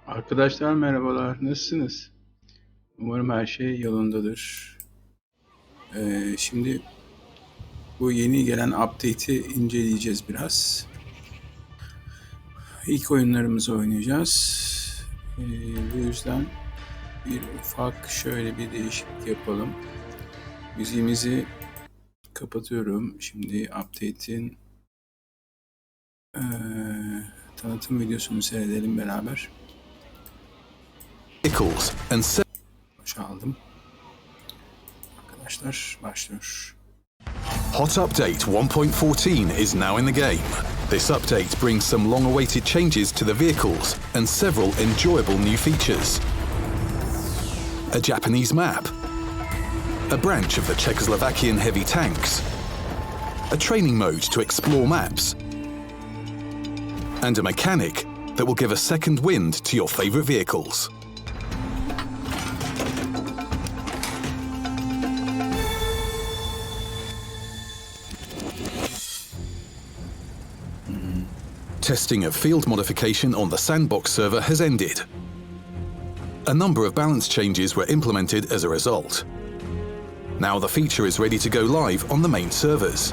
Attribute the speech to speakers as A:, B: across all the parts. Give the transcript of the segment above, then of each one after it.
A: Arkadaşlar merhabalar, nasılsınız? Umarım her şey yolundadır. Şimdi bu yeni gelen update'i inceleyeceğiz biraz. İlk oyunlarımızı oynayacağız. Bu yüzden bir ufak şöyle bir değişiklik yapalım. Müziğimizi kapatıyorum. Şimdi update'in tanıtım videosunu seyredelim beraber. Boşaldım. Arkadaşlar başlıyor.
B: Hot Update 1.14 is now in the game. This update brings some long-awaited changes to the vehicles and several enjoyable new features. A Japanese map, a branch of the Czechoslovakian heavy tanks, a training mode to explore maps, and a mechanic that will give a second wind to your favorite vehicles. Testing of field modification on the sandbox server has ended. A number of balance changes were implemented as a result. Now the feature is ready to go live on the main servers.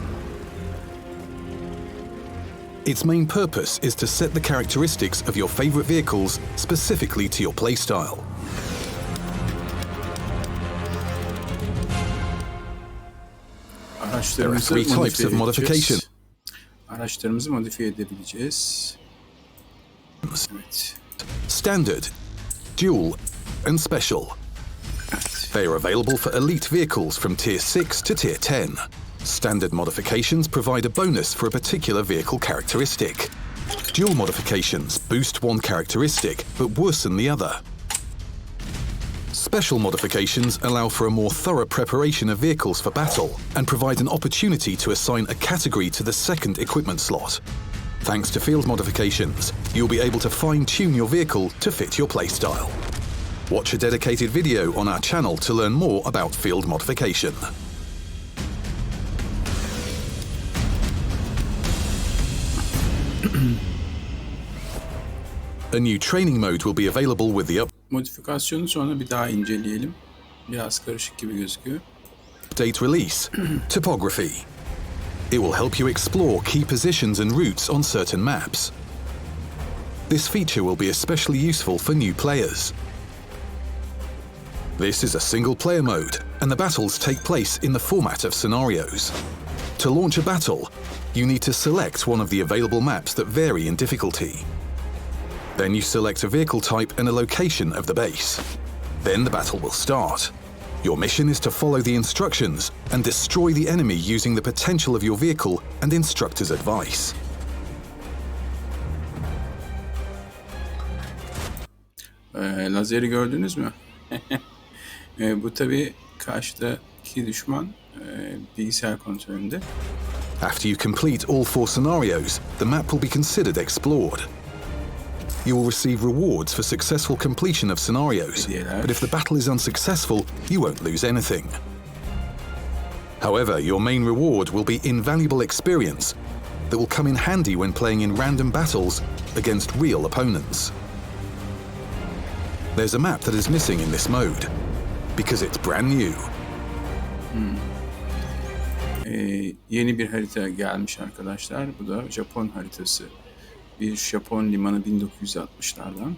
B: Its main purpose is to set the characteristics of your favorite vehicles specifically to your playstyle. There are three types of modification.
A: Araçlarımızı modifiye edebileceğiz. Evet.
B: Standard, Dual, and Special. They are available for elite vehicles from Tier 6 to Tier 10. Standard modifications provide a bonus for a particular vehicle characteristic. Dual modifications boost one characteristic but worsen the other. Special modifications allow for a more thorough preparation of vehicles for battle and provide an opportunity to assign a category to the second equipment slot. Thanks to field modifications, you'll be able to fine-tune your vehicle to fit your playstyle. Watch a dedicated video on our channel to learn more about field modification. A new training mode will be available with the
A: Modifikasyonu sonra bir daha inceleyelim. Biraz karışık gibi gözüküyor.
B: update release. Topography. It will help you explore key positions and routes on certain maps. This feature will be especially useful for new players. This is a single-player mode, and the battles take place in the format of scenarios. To launch a battle, you need to select one of the available maps that vary in difficulty. Then you select a vehicle type and a location of the base. Then the battle will start. Your mission is to follow the instructions and destroy the enemy using the potential of your vehicle and instructor's advice.
A: Lazeri gördünüz mü? Bu tabii karşıdaki düşman bilgisayar kontrolünde.
B: After you complete all 4 scenarios, the map will be considered explored. You will receive rewards for successful completion of scenarios, but if the battle is unsuccessful, you won't lose anything. However, your main reward will be invaluable experience that will come in handy when playing in random battles against real opponents. There's a map that is missing in this mode, because it's brand new.
A: Yeni bir harita gelmiş arkadaşlar. Bu da Japon haritası. Bir Japon limanı 1960'lardan.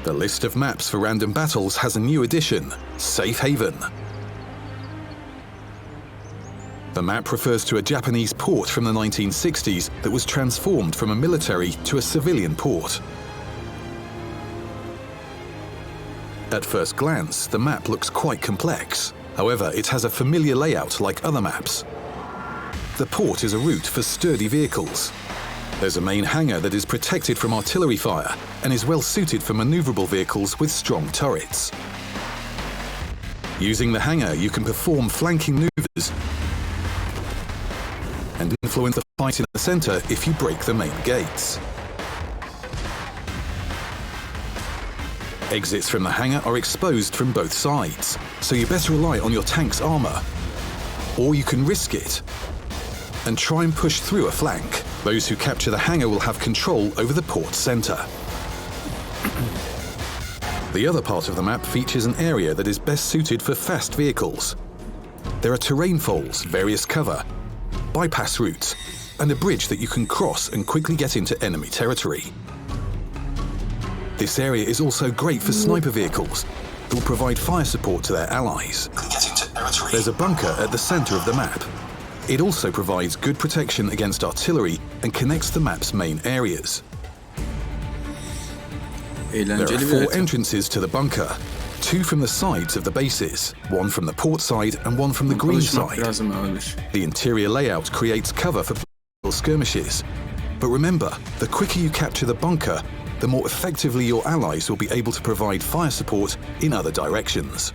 B: The list of maps for random battles has a new addition, Safe Haven. The map refers to a Japanese port from the 1960s that was transformed from a military to a civilian port. At first glance, the map looks quite complex. However, it has a familiar layout like other maps. The port is a route for sturdy vehicles. There's a main hangar that is protected from artillery fire and is well suited for maneuverable vehicles with strong turrets. Using the hangar, you can perform flanking maneuvers and influence the fight in the center if you break the main gates. Exits from the hangar are exposed from both sides, so you better rely on your tank's armor. Or you can risk it and try and push through a flank. Those who capture the hangar will have control over the port center. The other part of the map features an area that is best suited for fast vehicles. There are terrain folds, various cover, bypass routes, and a bridge that you can cross and quickly get into enemy territory. This area is also great for sniper vehicles that will provide fire support to their allies. There's a bunker at the center of the map. It also provides good protection against artillery and connects the map's main areas. There are
A: Eğlenceli bir
B: 4
A: harita.
B: entrances to the bunker, 2 from the sides of the bases, 1 from the port side and 1 from the green
A: Konuşmak
B: side.
A: biraz zaman alır.
B: The interior layout creates cover for skirmishes. But remember, the quicker you capture the bunker, the more effectively your allies will be able to provide fire support in other directions.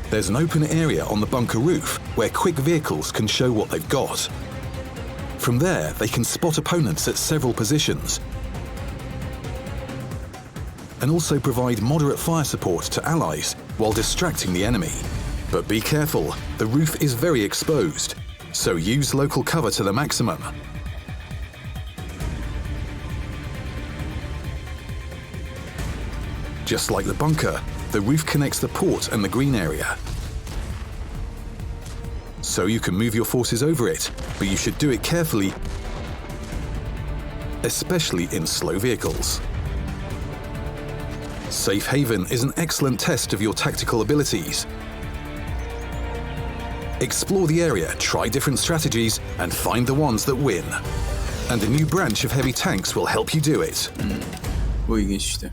B: There's an open area on the bunker roof where quick vehicles can show what they've got. From there, they can spot opponents at several positions and also provide moderate fire support to allies while distracting the enemy. But be careful, the roof is very exposed, so use local cover to the maximum. Just like the bunker, the roof connects the port and the green area. So you can move your forces over it, but you should do it carefully, especially in slow vehicles. Safe haven is an excellent test of your tactical abilities. Explore the area, try different strategies, and find the ones that win. And a new branch of heavy tanks will help you do it.
A: Bu ilginç işte.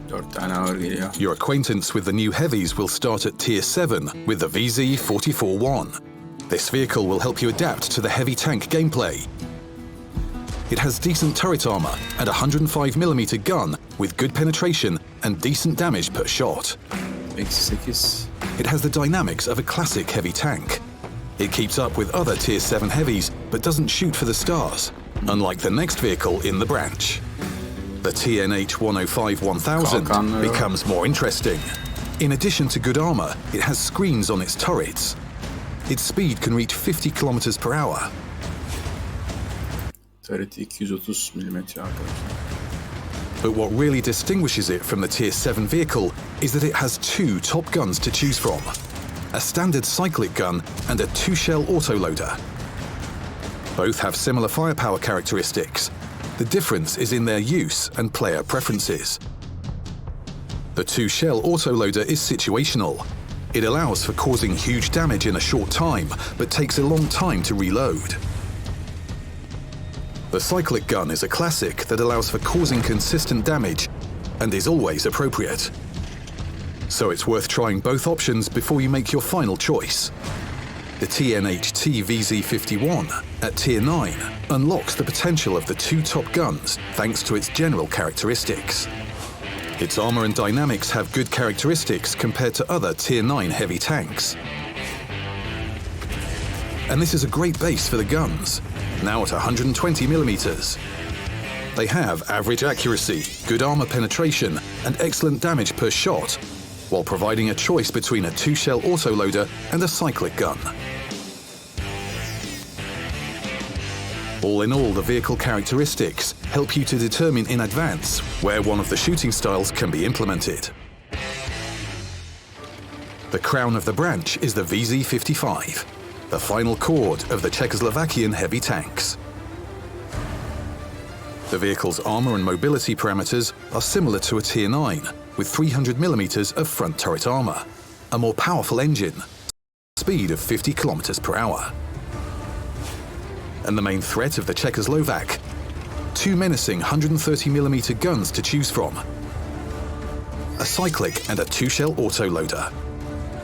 A: 4 tane ağır geliyor.
B: Your acquaintance with the new Heavies will start at Tier 7 with the VZ-44-1. This vehicle will help you adapt to the heavy tank gameplay. It has decent turret armor and a 105mm gun with good penetration and decent damage per shot.
A: Eksi 8.
B: It has the dynamics of a classic heavy tank. It keeps up with other Tier 7 Heavies but doesn't shoot for the stars, unlike the next vehicle in the branch. The TNH-105-1000
A: Kalkanları.
B: becomes more interesting. In addition to good armor, it has screens on its turrets. Its speed can reach 50 kilometers per hour.
A: Turreti 230 mm arkadaşlar.
B: But what really distinguishes it from the Tier 7 vehicle is that it has 2 top guns to choose from. A standard cyclic gun and a 2-shell autoloader. Both have similar firepower characteristics. The difference is in their use and player preferences. The 2-shell autoloader is situational. It allows for causing huge damage in a short time, but takes a long time to reload. The cyclic gun is a classic that allows for causing consistent damage and is always appropriate. So it's worth trying both options before you make your final choice. The TNH-T VZ-51 at Tier 9 unlocks the potential of the 2 top guns thanks to its general characteristics. Its armor and dynamics have good characteristics compared to other Tier 9 heavy tanks. And this is a great base for the guns, now at 120mm. They have average accuracy, good armor penetration, and excellent damage per shot, while providing a choice between a 2-shell autoloader and a cyclic gun. All in all, the vehicle characteristics help you to determine in advance where one of the shooting styles can be implemented. The crown of the branch is the VZ-55, the final chord of the Czechoslovakian heavy tanks. The vehicle's armor and mobility parameters are similar to a Tier 9, with 300mm of front turret armor, a more powerful engine, speed of 50 kilometers per hour. And the main threat of the Czechoslovak, 2 menacing 130mm guns to choose from, a cyclic and a 2-shell autoloader.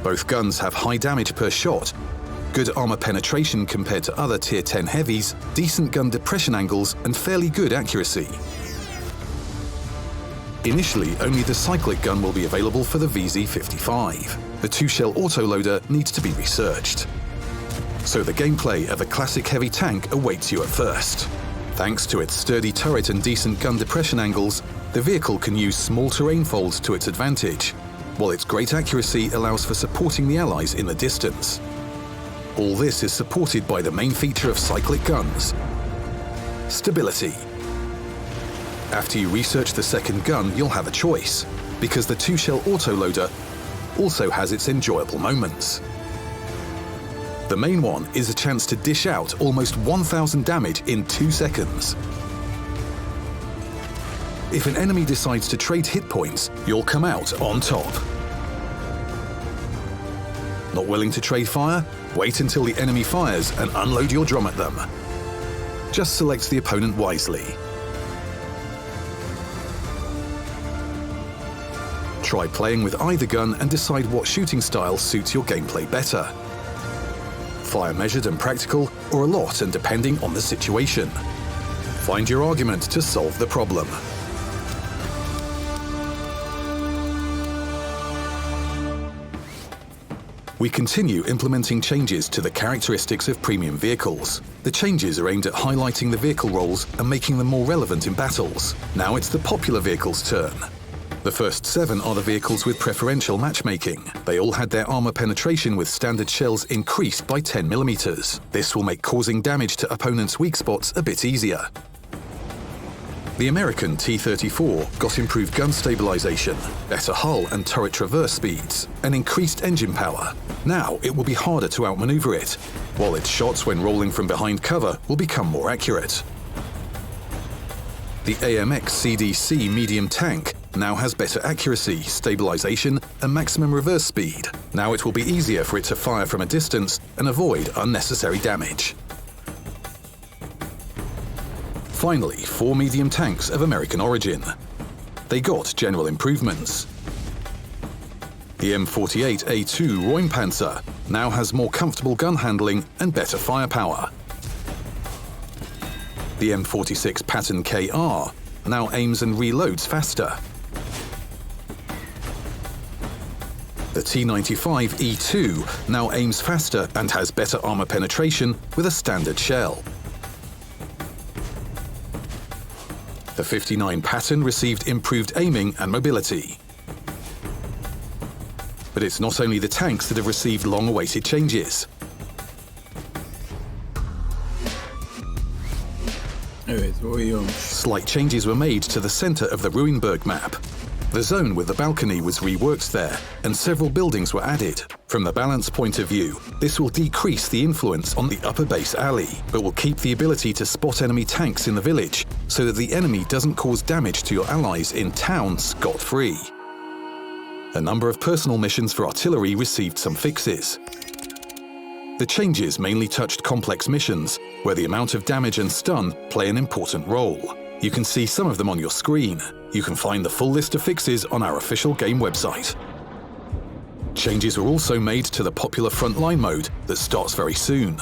B: Both guns have high damage per shot, good armor penetration compared to other Tier 10 Heavies, decent gun depression angles, and fairly good accuracy. Initially, only the cyclic gun will be available for the VZ-55. The 2-shell autoloader needs to be researched. So the gameplay of a classic heavy tank awaits you at first. Thanks to its sturdy turret and decent gun depression angles, the vehicle can use small terrain folds to its advantage, while its great accuracy allows for supporting the Allies in the distance. All this is supported by the main feature of cyclic guns: stability. After you research the second gun, you'll have a choice, because the 2-shell autoloader also has its enjoyable moments. The main one is a chance to dish out almost 1,000 damage in 2 seconds. If an enemy decides to trade hit points, you'll come out on top. Not willing to trade fire? Wait until the enemy fires and unload your drum at them. Just select the opponent wisely. Try playing with either gun and decide what shooting style suits your gameplay better. Fire measured and practical, or a lot and depending on the situation. Find your argument to solve the problem. We continue implementing changes to the characteristics of premium vehicles. The changes are aimed at highlighting the vehicle roles and making them more relevant in battles. Now it's the popular vehicles' turn. The first 7 are the vehicles with preferential matchmaking. They all had their armor penetration with standard shells increased by 10mm. This will make causing damage to opponents' weak spots a bit easier. The American T-34 got improved gun stabilization, better hull and turret traverse speeds, and increased engine power. Now it will be harder to outmaneuver it, while its shots when rolling from behind cover will become more accurate. The AMX CDC medium tank now has better accuracy, stabilization, and maximum reverse speed. Now it will be easier for it to fire from a distance and avoid unnecessary damage. Finally, 4 medium tanks of American origin. They got general improvements. The M48A2 Räumpanzer now has more comfortable gun handling and better firepower. The M46 Patton KR now aims and reloads faster. The T95E2 now aims faster and has better armor penetration with a standard shell. The 59 Patton received improved aiming and mobility. But it's not only the tanks that have received long-awaited changes.
A: Evet, o iyi olmuş.
B: Slight changes were made to the center of the Ruinberg map. The zone with the balcony was reworked there, and several buildings were added. From the balance point of view, this will decrease the influence on the upper base alley, but will keep the ability to spot enemy tanks in the village, so that the enemy doesn't cause damage to your allies in town scot-free. A number of personal missions for artillery received some fixes. The changes mainly touched complex missions, where the amount of damage and stun play an important role. You can see some of them on your screen. You can find the full list of fixes on our official game website. Changes were also made to the popular frontline mode that starts very soon.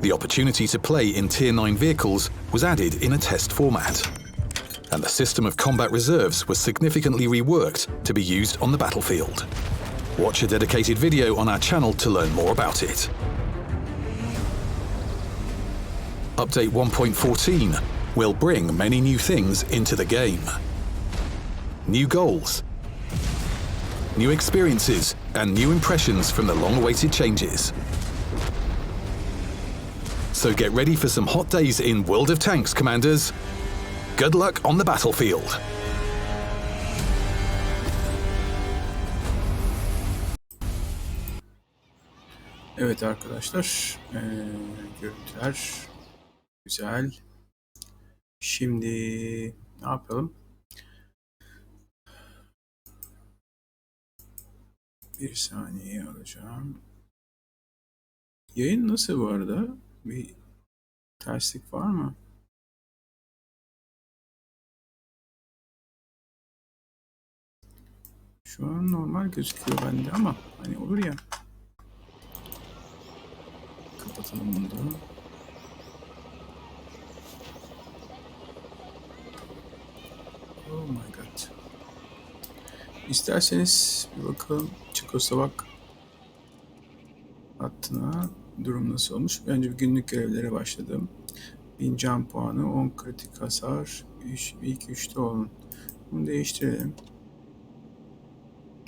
B: The opportunity to play in Tier 9 vehicles was added in a test format. And the system of combat reserves was significantly reworked to be used on the battlefield. Watch a dedicated video on our channel to learn more about it. Update 1.14 will bring many new things into the game. New goals, new experiences, and new impressions from the long-awaited changes. So get ready for some hot days in World of Tanks, Commanders. Good luck on the battlefield.
A: Evet arkadaşlar, görüntüler güzel. Şimdi ne yapalım? Bir saniye alacağım. Yayın nasıl bu arada? Bir terslik var mı? Şu an normal gözüküyor bende ama hani olur ya. Kapatalım bunu da. Oh my god. İsterseniz bir bakalım Çekoslovak hattına durum nasıl olmuş. Önce bir günlük görevlere başladım. 1000 can puanı, 10 kritik hasar, ilk 3'te olun. Bunu değiştirelim.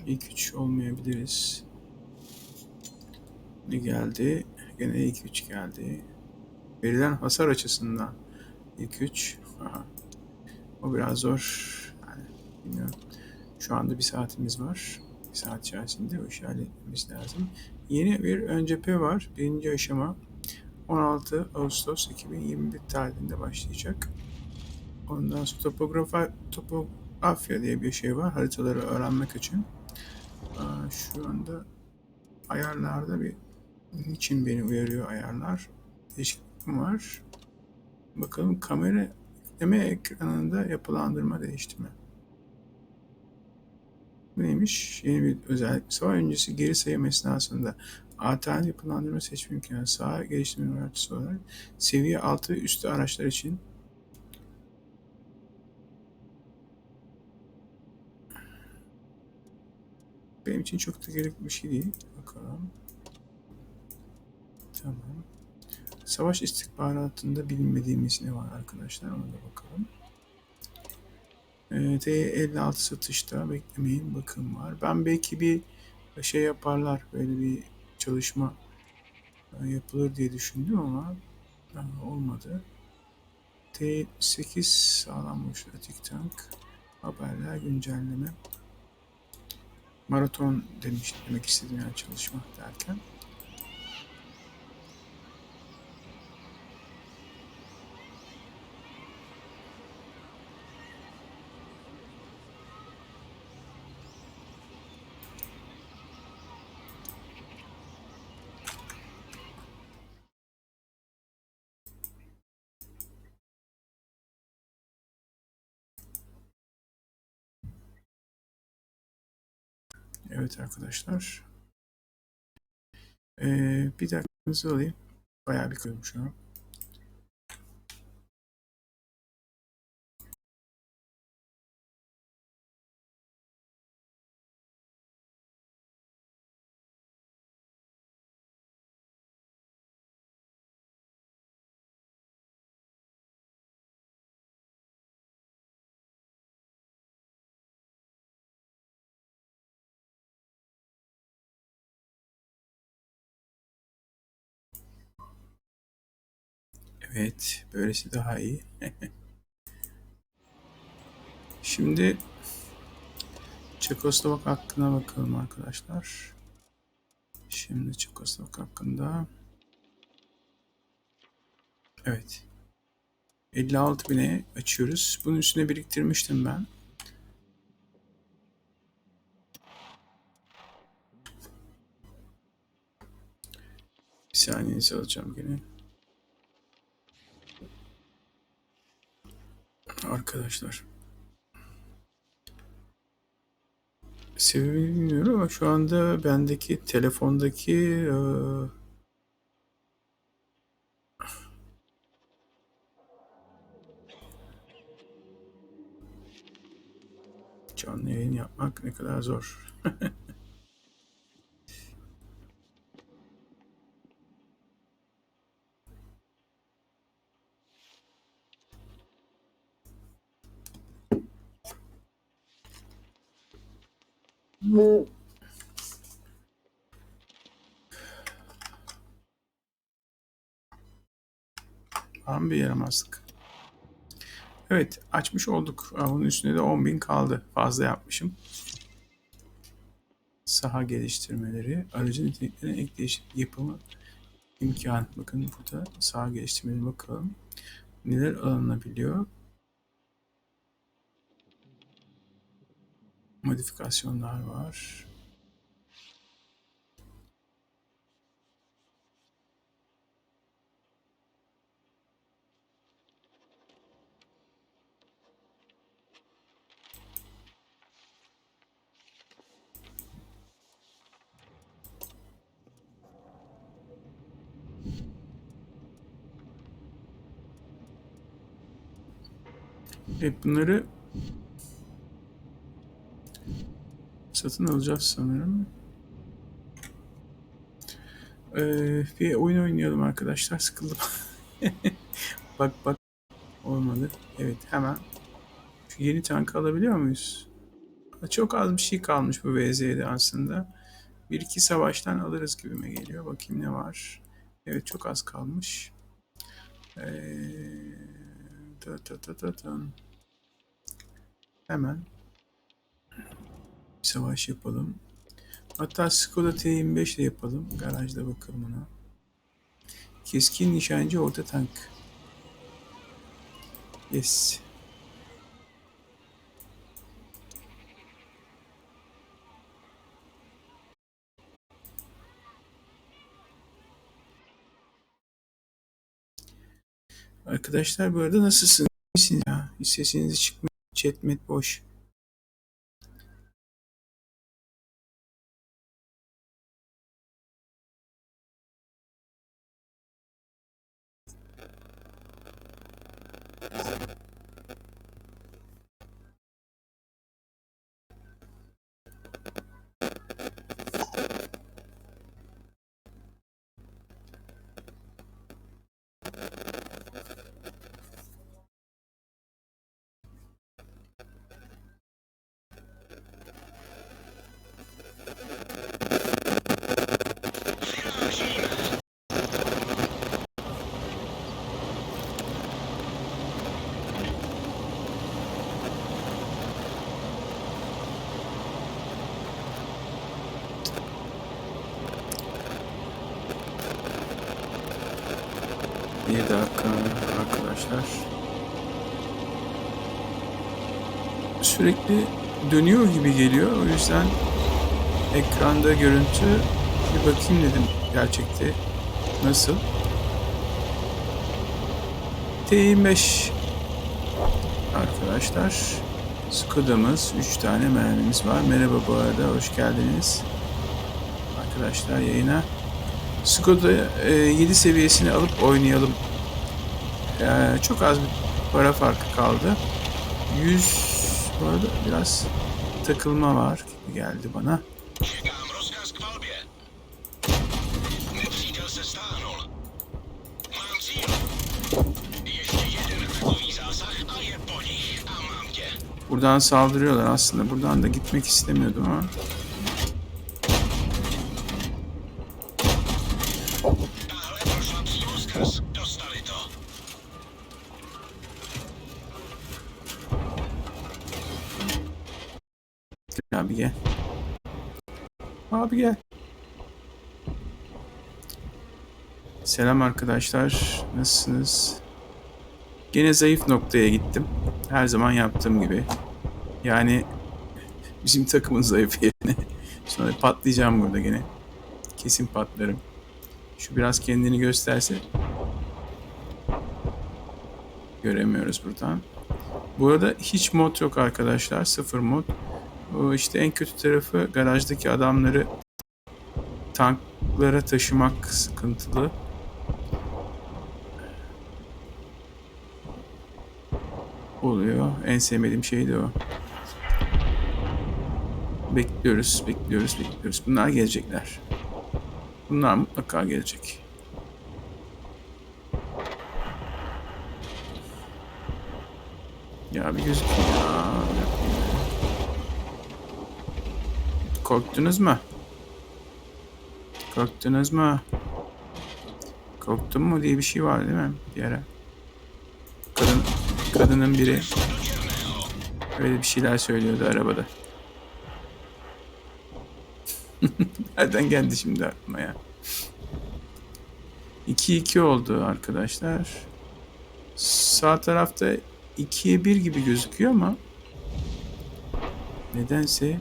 A: İlk 3 olmayabiliriz. Ne geldi? Gene ilk 3 geldi. Verilen hasar açısından ilk 3. O biraz zor. Yani bilmiyorum. Şu anda bir saatimiz var. Bir saat içerisinde o işi halletmemiz lazım. Yeni bir ön cephe var. Birinci aşama 16 Ağustos 2021 tarihinde başlayacak. Ondan sonra topografya diye bir şey var. Haritaları öğrenmek için. Şu anda ayarlarda bir niçin beni uyarıyor ayarlar? Değişiklik var. Bakalım kamera yükleme ekranında yapılandırma değiştirme. Bu neymiş? Yeni bir özellik. Sağ öncesi geri sayım esnasında alternatif yapılandırma seçme imkanı sağ geliştirme öğretisi olarak seviye altı ve üstü araçlar için benim için çok da gerekli bir şey değil. Bakalım. Tamam. Savaş istihbaratında bilinmediğimiz ne var arkadaşlar? Ona da bakalım. T56 satışta beklemeyin bakım var. Ben belki bir şey yaparlar. Böyle bir çalışma yapılır diye düşündüm ama olmadı. T8 sağlam boş atik tank. Haberler güncelleme. Maraton demek istedim yani çalışma derken. Evet arkadaşlar. Bir dakikanızı alayım. Bayağı bir koymuş şu an. Evet. Böylesi daha iyi. Şimdi Çekoslovak hakkına bakalım arkadaşlar. Şimdi Çekoslovak hakkında. Evet. 56.000'e açıyoruz. Bunun üstüne biriktirmiştim ben. Bir saniyenizi alacağım gene. Arkadaşlar. Sebebini bilmiyorum ama şu anda bendeki telefondaki canlı yayın yapmak ne kadar zor. Var mı bir yaramazlık? Evet, açmış olduk. Bunun üstüne de 10.000 kaldı. Fazla yapmışım. Saha geliştirmeleri, aracın niteliklerine ek değişiklik yapımı imkanı. Bakın burada saha geliştirmeleri bakalım. Neler alınabiliyor? Modifikasyonlar var. Evet, bunları satın alacağız sanırım. Bir oyun oynayalım arkadaşlar. Sıkıldım. Bak olmadı. Evet hemen. Şu yeni tankı alabiliyor muyuz? Çok az bir şey kalmış bu VZ'de aslında. Bir iki savaştan alırız gibime geliyor. Bakayım ne var. Evet, çok az kalmış. Hemen bir savaş yapalım. Hatta Skoda T25 ile yapalım. Garajda bakalım ona. Keskin nişancı orta tank. Yes. Arkadaşlar bu arada nasılsınız? İyisiniz ya? Hiç sesinizi çıkmıyor. Chatmet boş. Bir dakika arkadaşlar. Sürekli dönüyor gibi geliyor. O yüzden ekranda görüntü bir bakayım dedim gerçekte nasıl. T25 arkadaşlar. Skoda'mız 3 tane mermimiz var. Merhaba bu arada, hoş geldiniz. Arkadaşlar yayına. Skoda 7 seviyesini alıp oynayalım. Çok az bir para farkı kaldı. 100 bu arada biraz takılma var gibi geldi bana. Buradan saldırıyorlar aslında. Buradan da gitmek istemiyordum ama. Abi gel. Abi gel. Selam arkadaşlar. Nasılsınız? Gene zayıf noktaya gittim. Her zaman yaptığım gibi. Yani bizim takımın zayıf yerine. Sonra patlayacağım burada gene. Kesin patlarım. Şu biraz kendini gösterse. Göremiyoruz buradan. Bu arada hiç mod yok arkadaşlar. Sıfır mod. O işte en kötü tarafı garajdaki adamları tanklara taşımak sıkıntılı. Oluyor. En sevmediğim şey de o. Bekliyoruz, bekliyoruz, bekliyoruz. Bunlar gelecekler. Bunlar mutlaka gelecek. Ya bir gözüküyor ya. Korktunuz mu? Korktunuz mu? Korktun mu diye bir şey var değil mi? Bir ara. Kadının biri öyle bir şeyler söylüyordu arabada. Nereden geldi şimdi aklıma ya? 2-2 oldu arkadaşlar. Sağ tarafta 2'ye 1 gibi gözüküyor ama nedense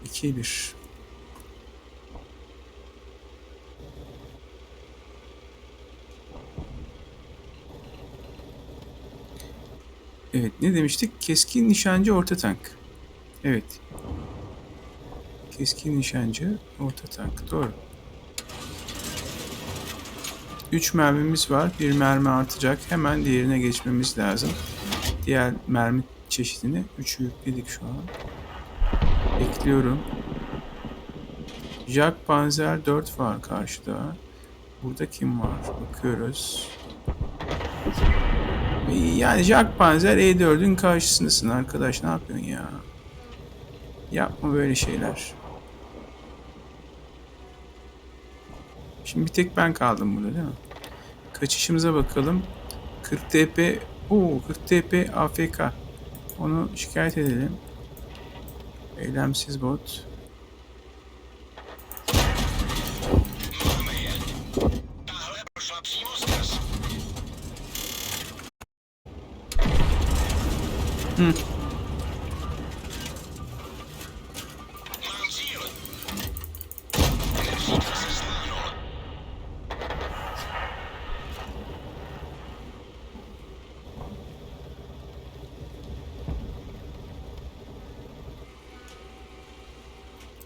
A: 2'ye 1. Evet, ne demiştik? Keskin nişancı orta tank. Evet. Keskin nişancı orta tank. Doğru. 3 mermimiz var. Bir mermi artacak. Hemen diğerine geçmemiz lazım. Diğer mermi çeşidini 3'ü yükledik şu an. Bekliyorum. Jack Panzer 4 var karşıda. Burada kim var? Bakıyoruz. Yani Jackpanzer E4'ün karşısındasın arkadaş, ne yapıyorsun ya? Yapma böyle şeyler. Şimdi bir tek ben kaldım burada değil mi? Kaçışımıza bakalım. 40 TP. 40 TP AFK. Onu şikayet edelim. Eylemsiz bot. Hı.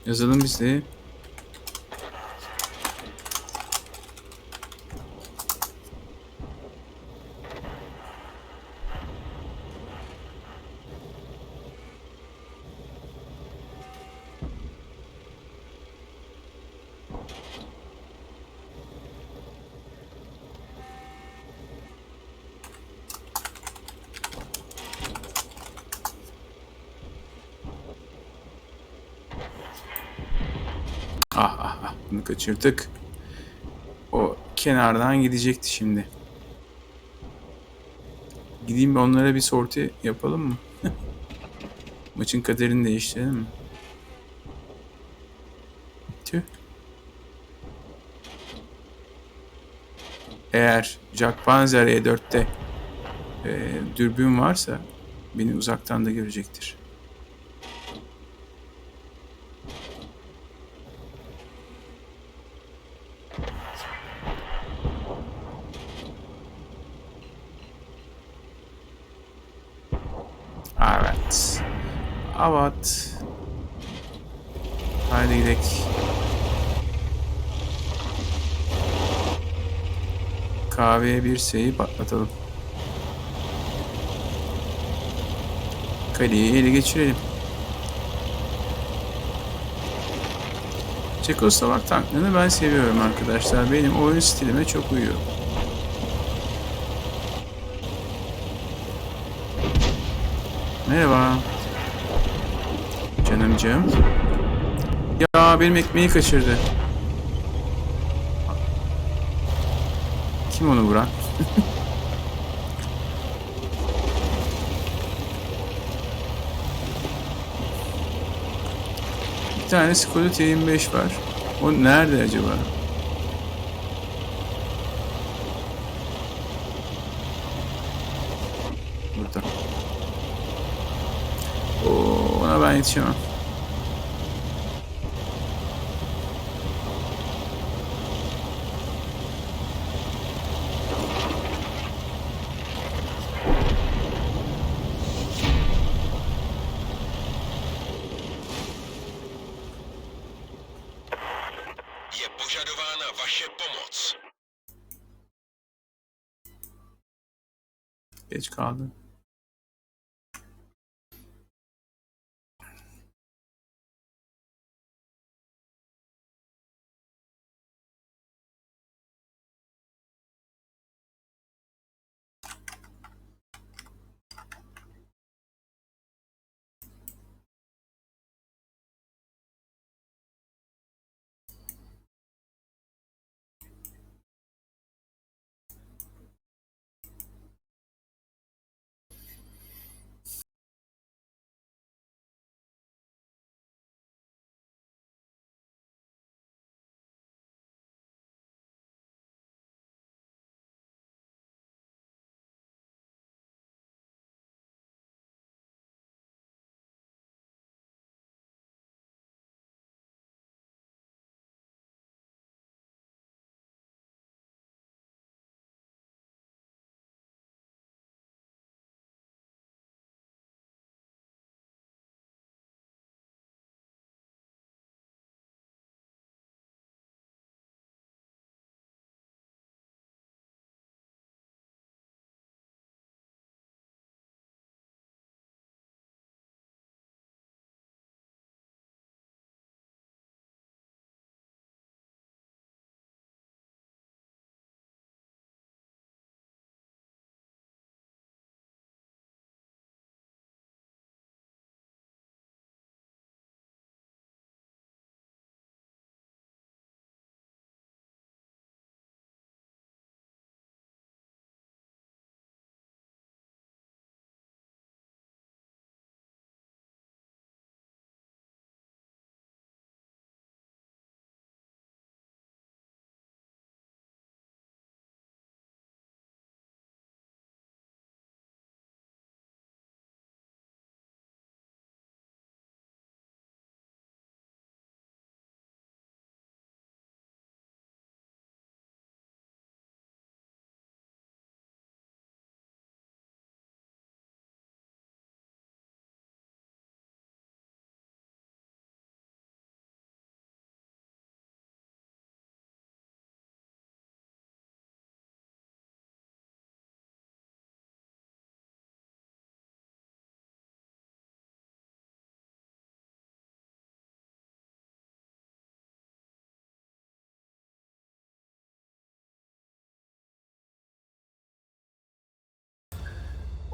A: Yazalım biz de. Bunu kaçırdık. O kenardan gidecekti şimdi. Gideyim onlara bir sorti yapalım mı? Maçın kaderini değiştirelim mi? Tüh. Eğer Jack Panzer E4'te dürbün varsa beni uzaktan da görecektir. Evet. Evet. Haydi gidelim. Kahveye bir şeyi patlatalım. Kaleyi ele geçirelim. Çekoslovak tanklarını ben seviyorum arkadaşlar. Benim oyun stilime çok uyuyor. Merhaba. Canımcığım. Ya benim ekmeği kaçırdı. Kim onu vuran? Bir tane Skoda T25 var. O nerede acaba? Burada. Ona ben yetişemem.
C: Je požadována vaše pomoc.
A: Geç kaldı.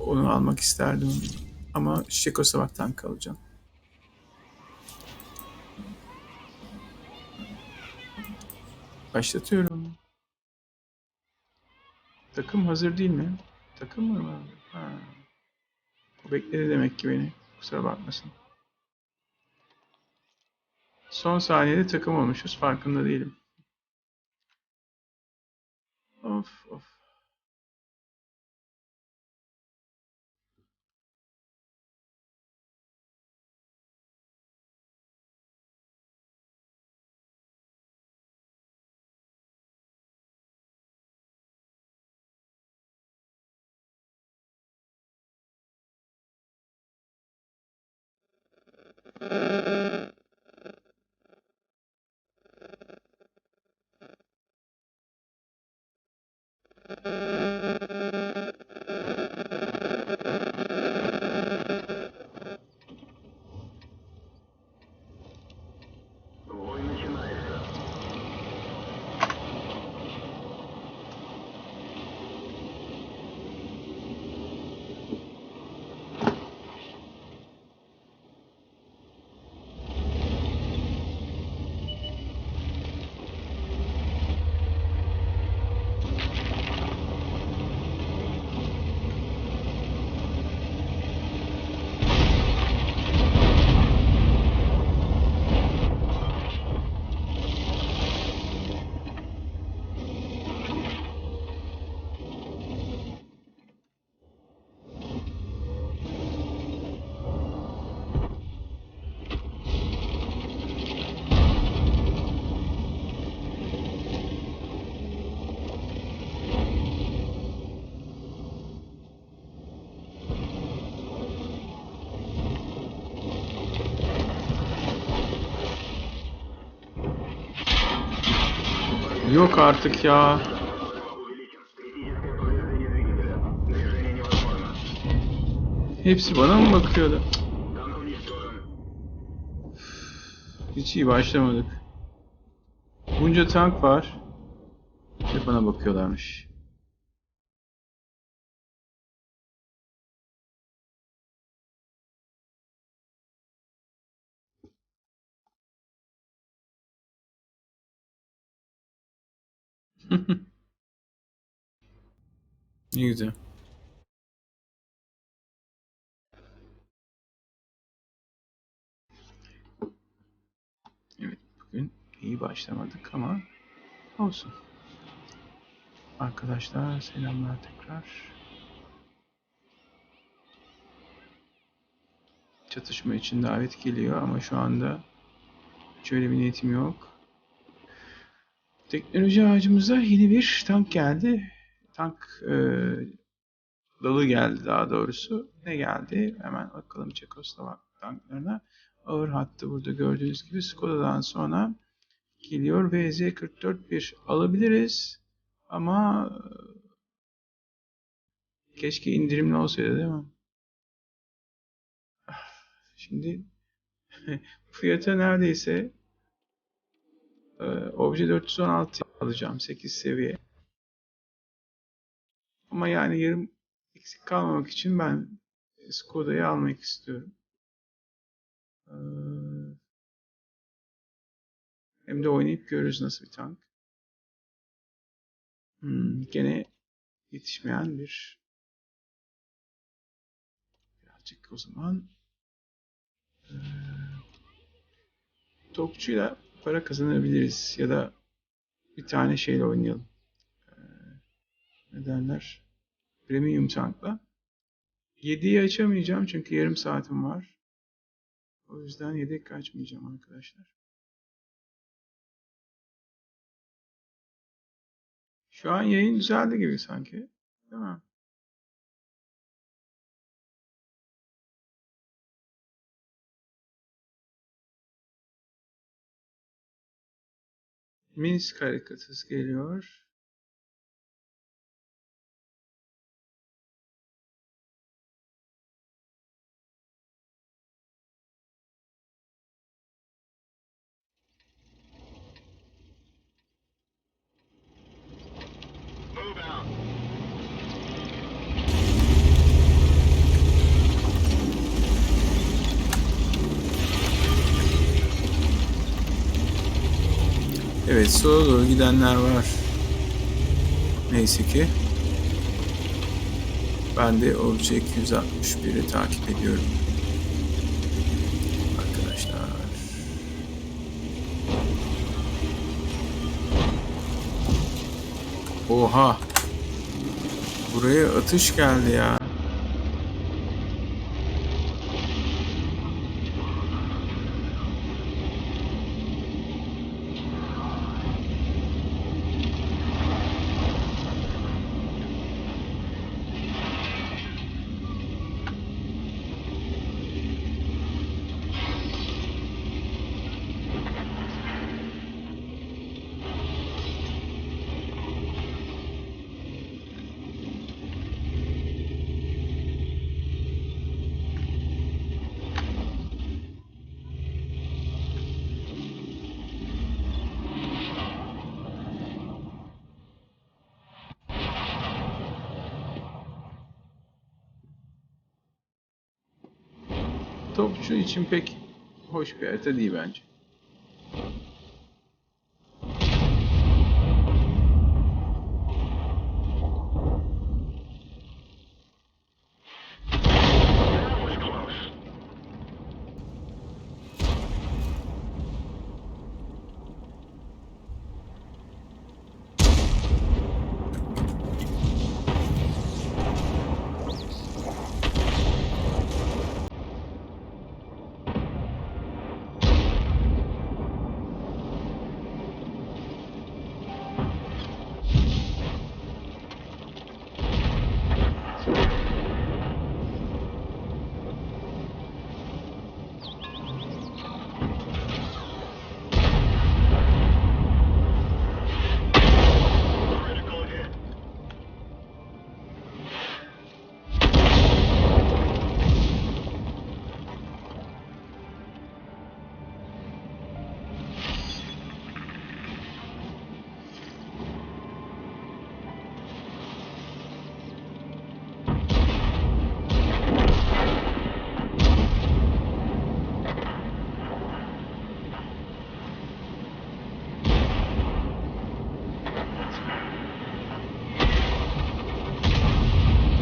A: Onu almak isterdim. Ama Çekoslovak'tan kalacağım. Başlatıyorum. Takım hazır değil mi? Takım mı var? Ha. O bekledi demek ki beni. Kusura bakmasın. Son saniyede takım olmuşuz. Farkında değilim. Of of. Yok artık ya. Hepsi bana mı bakıyordu? Hiç iyi başlamadık. Bunca tank var. Hep bana bakıyorlarmış. Ne güzel. Evet, bugün iyi başlamadık ama olsun. Arkadaşlar selamlar tekrar. Çatışma için davet geliyor ama şu anda hiç öyle bir niyetim yok. Teknoloji ağacımıza yeni bir tank geldi. Tank dalı geldi daha doğrusu. Ne geldi? Hemen bakalım Çekoslovak tanklarına. Ağır hattı burada gördüğünüz gibi Skoda'dan sonra geliyor. VZ-44-1 alabiliriz. Ama keşke indirimli olsaydı değil mi? Şimdi fiyata neredeyse Obje 416 alacağım 8 seviye. Ama yani yarım eksik kalmamak için ben Skoda'yı almak istiyorum. Hem de oynayıp görürüz nasıl bir tank. Gene yetişmeyen birazcık o zaman topçuyla para kazanabiliriz ya da bir tane şeyle oynayalım. Ne derler? Premium tankla. 7'yi açamayacağım çünkü yarım saatim var. O yüzden yedek açmayacağım arkadaşlar. Şu an yayın düzeldi gibi sanki. Değil mi? Minsk harekatı geliyor. Evet, sola doğru gidenler var. Neyse ki. Ben de Object 161'i takip ediyorum. Arkadaşlar. Oha. Buraya atış geldi ya. Topçu için pek hoş bir harita değil bence.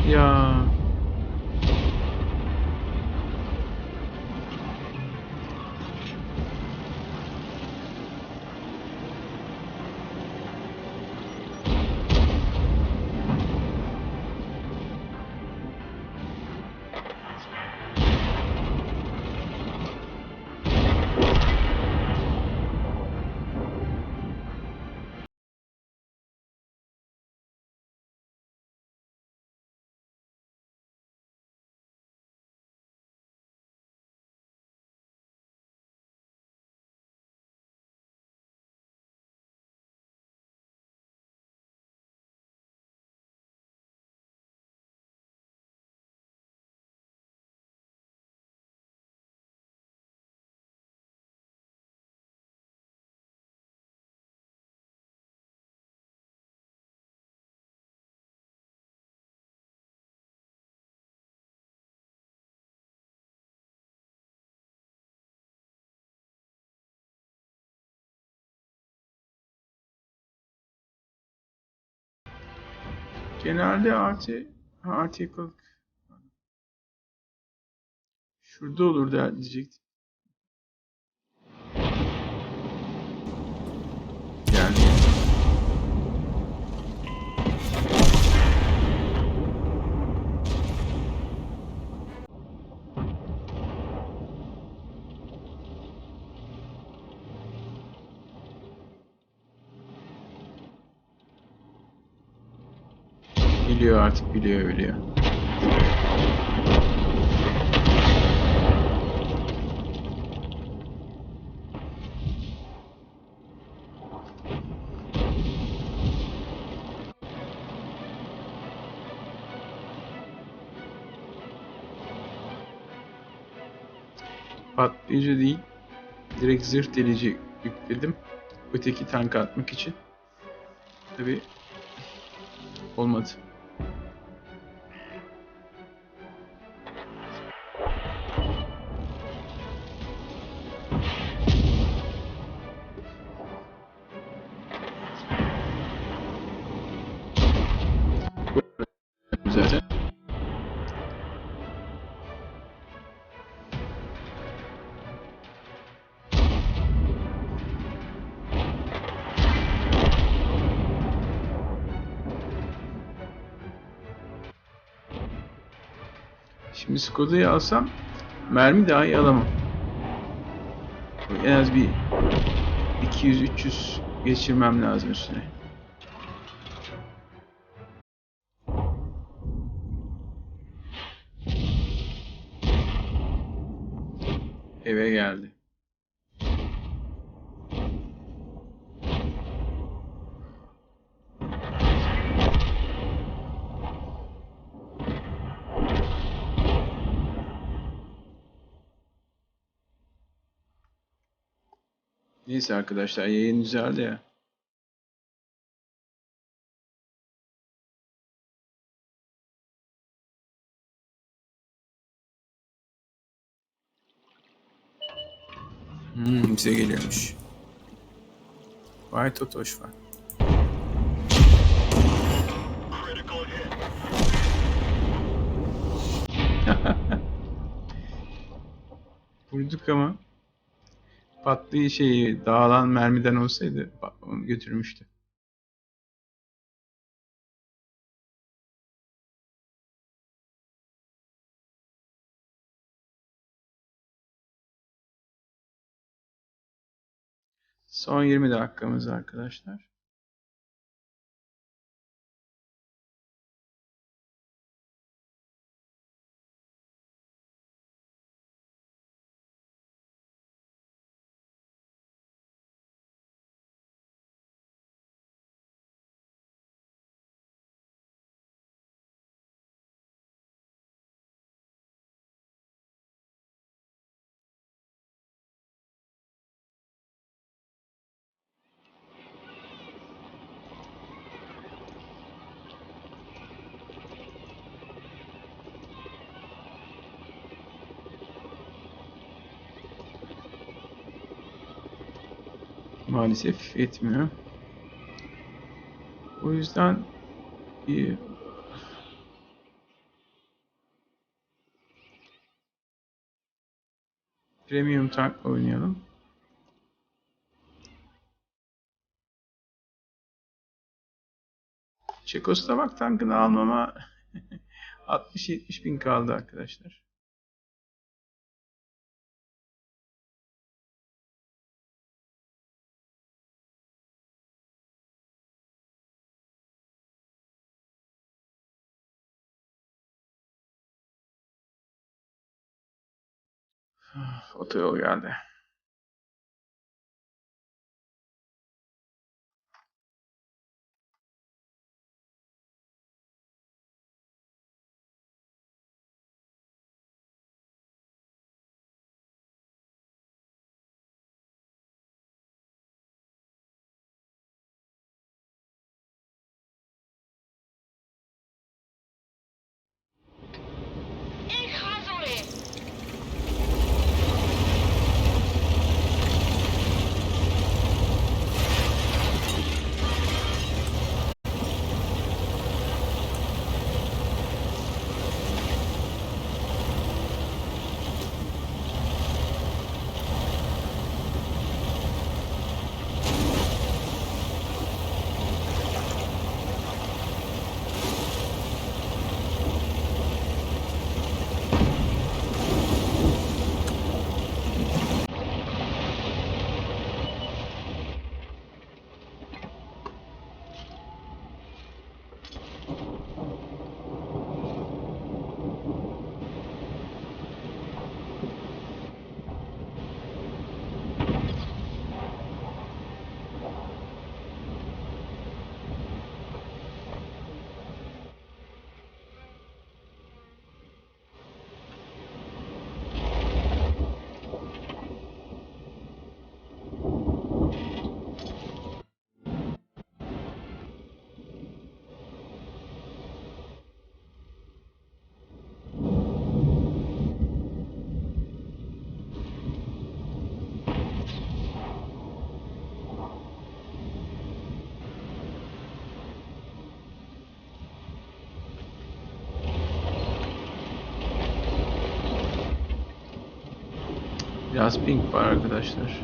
A: Ya genelde article şurada olur diyecektim. Yani biliyor artık biliyor. Patlayıcı değil. Direkt zırh delici yükledim. Öteki tanka atmak için. Tabi olmadı. Şimdi Skoda'yı alsam mermi dahi alamam. En az bir 200-300 geçirmem lazım üstüne. Eve geldi. Neyse arkadaşlar, yayın güzeldi ya. Bize geliyormuş. Vay Totoş var. Vurduk ama patlayı dağılan mermiden olsaydı onu götürmüştü. Son 20 dakikamız arkadaşlar. Maalesef yetmiyor. O yüzden bir premium tank oynayalım. Çekoslovak tankını almama 60-70 bin kaldı arkadaşlar. Otoyol geldi.
D: Ik ga zo in. Biraz ping var arkadaşlar.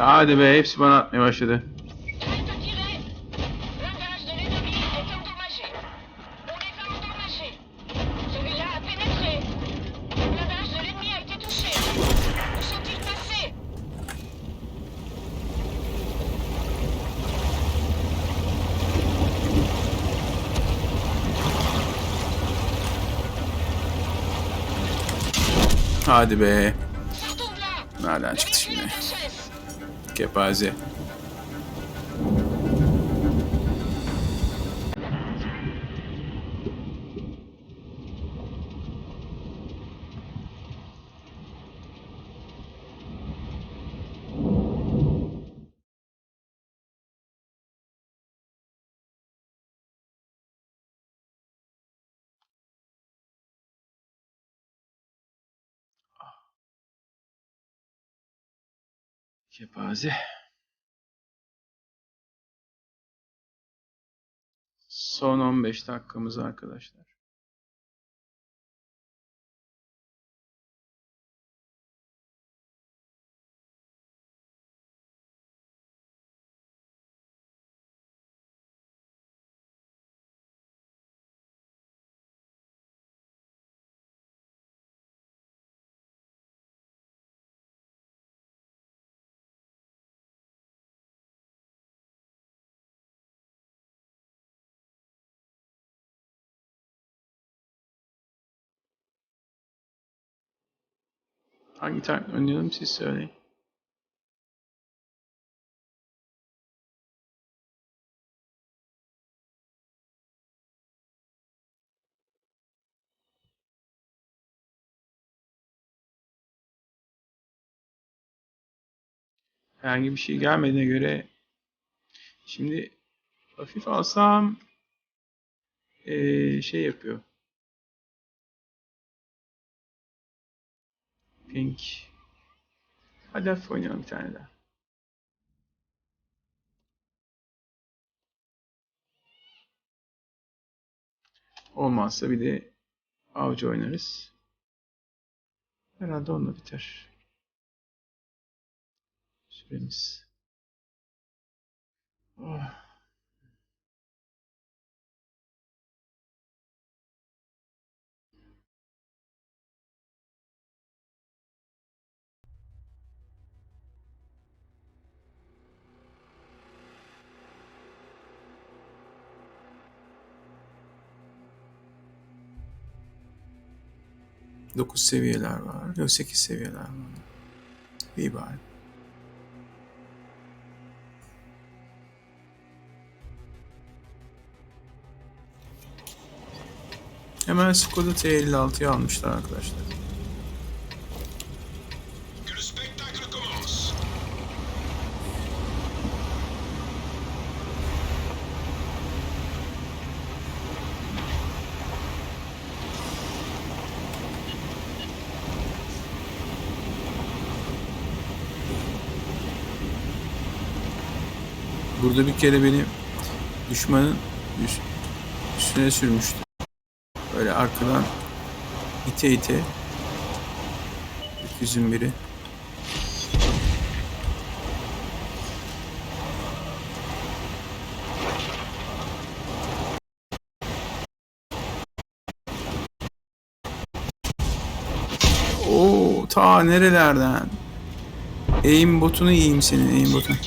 A: Hadi be, hepsi bana atmaya başladı.
D: Arrête de tirer. Blindage de l'ennemi est endommagé. On les a endommagés. Celui-là a pénétré. Le blindage de l'ennemi a été touché. Où sont-ils passés?
A: Hadi be.
D: Sortons de là.
A: Nereden çıktı
D: L'ennemi
A: şimdi?
D: est en chasse.
A: Kepaze. Kepaze. Son 15 dakikamız arkadaşlar. Hangi takım oynayalım siz söyleyin. Herhangi bir şey gelmediğine göre şimdi hafif alsam şey yapıyor. Pink. Hadi hafif oynayalım bir tane daha. Olmazsa bir de avcı oynarız. Herhalde onunla biter. Süremiz. Oh. Dokuz seviyeler var. Yok 8 seviyeler var. İyi bari. Hemen Skoda T56'yı almışlar arkadaşlar.
C: Que le spectacle commence.
A: Burada bir kere beni düşmanın üstüne sürmüştü. Böyle arkadan ite ite. Öküzün biri. Oo, ta nerelerden? Aim botunu yiyeyim senin, aim botunu.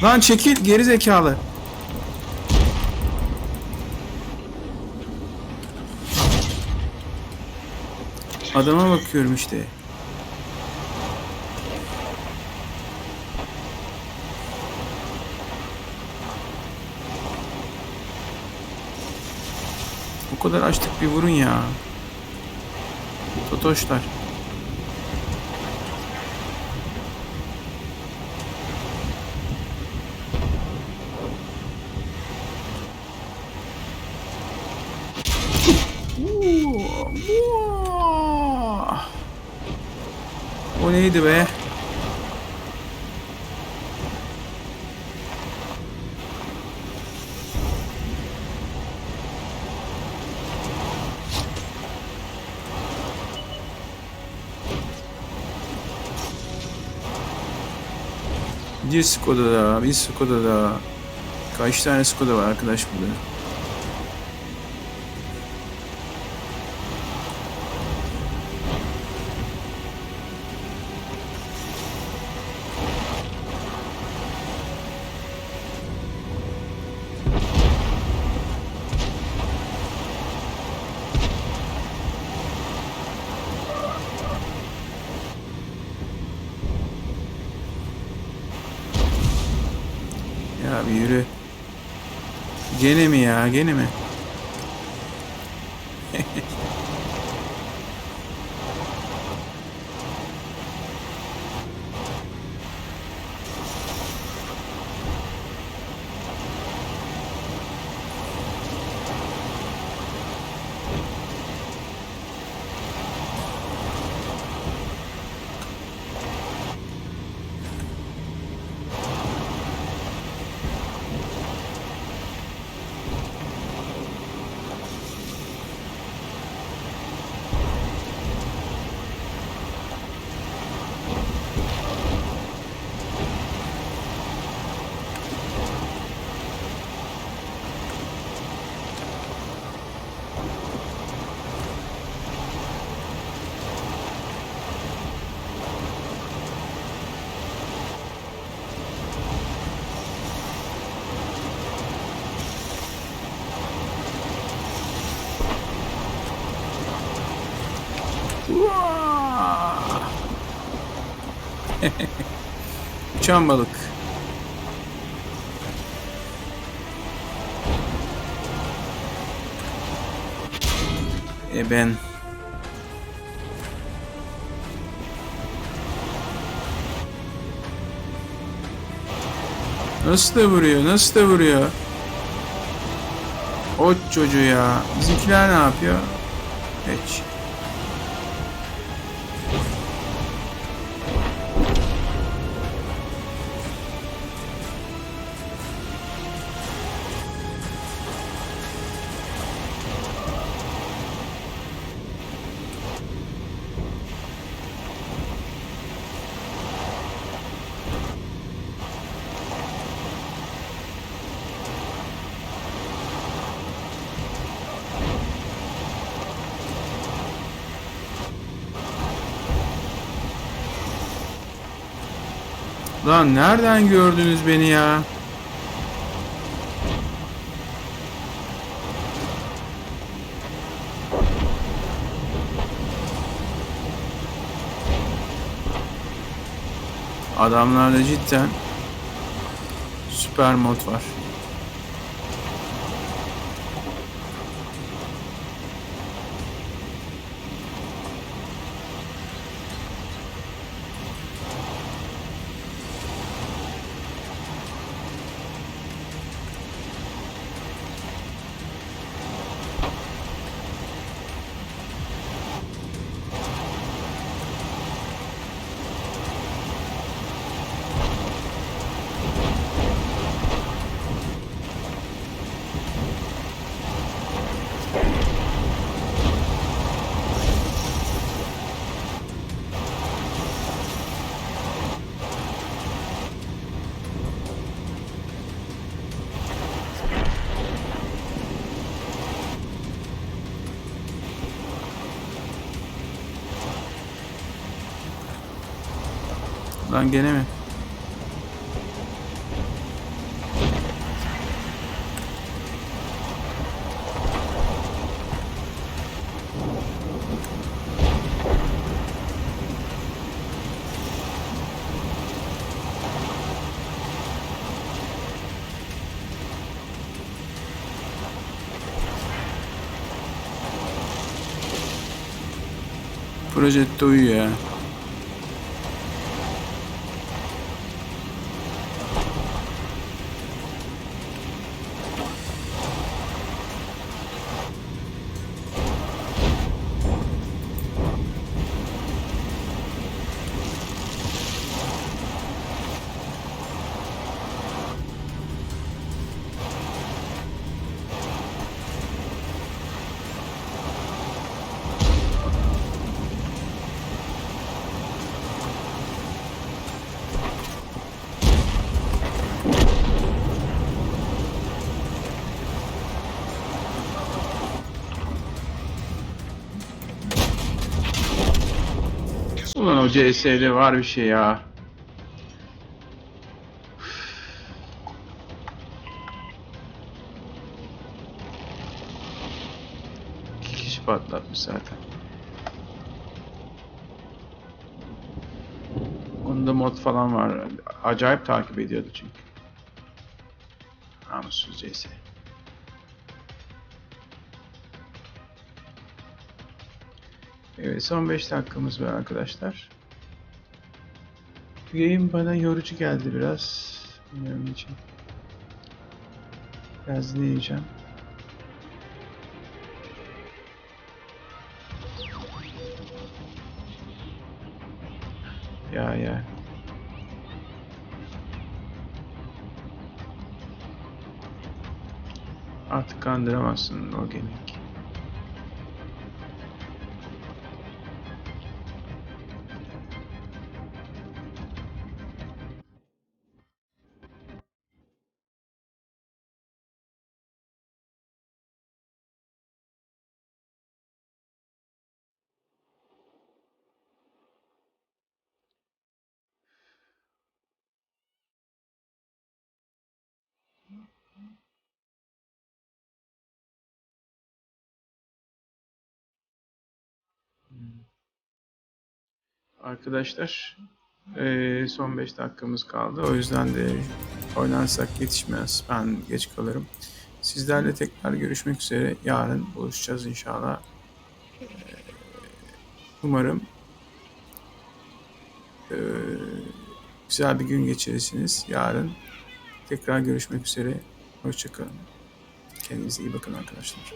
A: Lan çekil geri zekalı. Adama bakıyorum işte. O kadar açtık bir vurun ya. Totoşlar. O neydi be? Bir Skoda daha, bir Skoda daha. Kaç tane Skoda var arkadaş burada? Ya bir yürü. Gene mi ya? Gene mi? Uçan balık. Ben nasıl da vuruyor, nasıl da vuruyor. O çocuğu ya. Bizimkiler ne yapıyor? Hiç. Lan nereden gördünüz beni ya? Adamlarda cidden süper mod var. Lan gene mi? Projette uyuyor ya. CS'de var bir şey ya. İki kişi patlatmış zaten. Onda mod falan var. Acayip takip ediyordu çünkü. Namussuz CS. Evet, son 5 dakikamız var arkadaşlar. Game bana yorucu geldi biraz. Bilmiyorum için. Biraz dinleyeceğim. Ya. Artık kandıramazsın o gemik. Arkadaşlar, son 5 dakikamız kaldı. O yüzden de oynarsak yetişmez. Ben geç kalırım. Sizlerle tekrar görüşmek üzere. Yarın buluşacağız inşallah. Umarım güzel bir gün geçirirsiniz. Yarın tekrar görüşmek üzere. Hoşça kalın. Kendinize iyi bakın arkadaşlar.